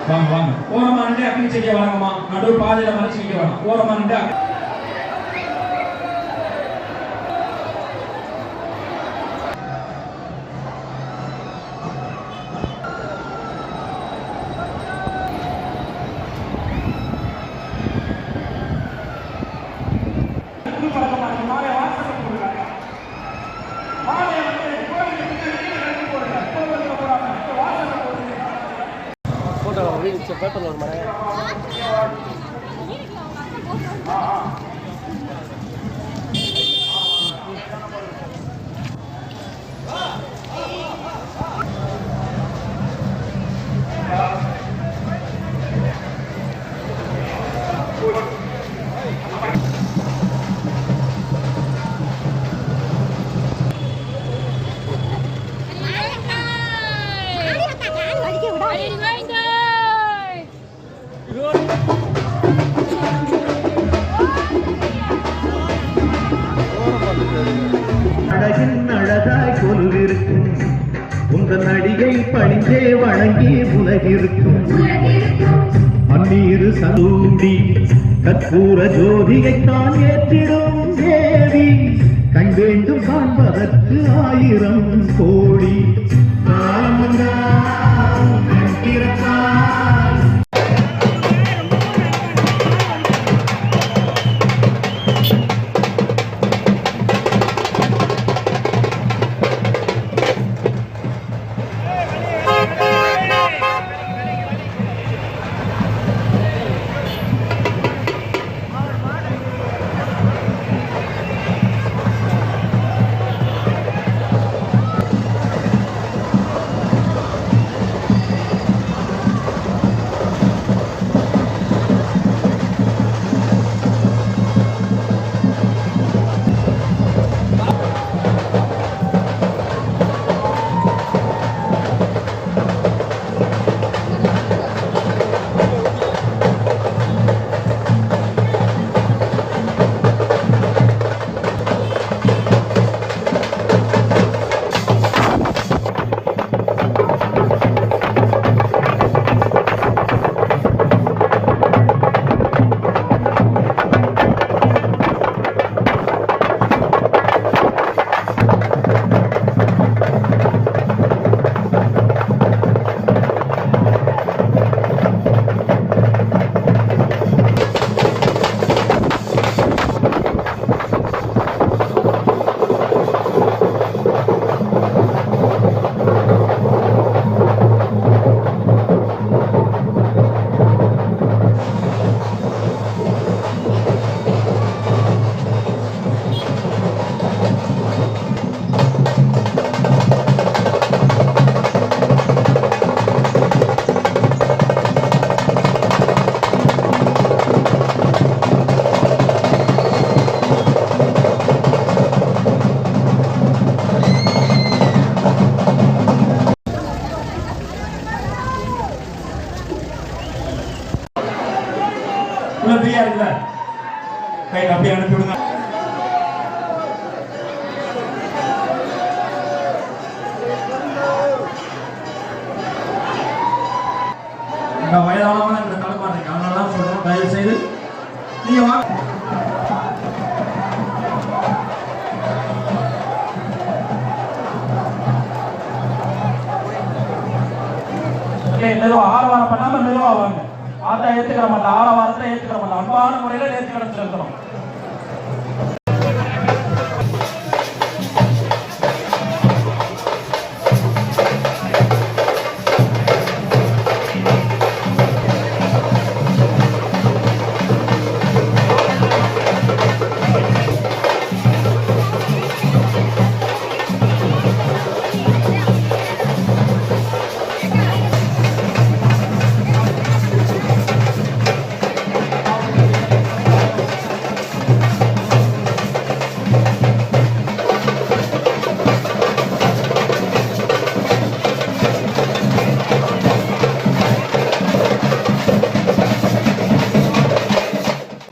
வாங்க வாங்க. ஓரமா நின்று அக்னி செடியை வணங்கம்மா. நடு பாதையில மறைச்சு நிக்க வேணாம். ஓரமா நின்று பேப்பர்ல ஒரு மரம் அழகாய் கொலுவிருக்கும் உங்கள் நடிகை பணிந்தே வணங்கி உலகிருக்கும் பன்னீரு சலூடி கற்பூர ஜோதியைத்தான் ஏற்றிடும் தேவி கண் வேண்டும் காண்பதற்கு 1000 கோடி ஃப்ரீயா இருக்குல்ல கை அப்படியே அனுப்பி விடுங்க. இந்த வயதானவங்க இந்த தலைமாட்டேங்க அதனாலதான் சொல்றோம் தயவு செய்து நீங்க வாங்க. மெதுவா ஆரவாரம் பண்ணாம மெதுவா வாங்க. ஆத்தா ஏத்துக்கிற மாட்டோம், ஆரவாரத்தை ஏத்துக்கிற மாட்டோம், அன்பான முறையில ஏத்துக்கிற செலுத்தணும்.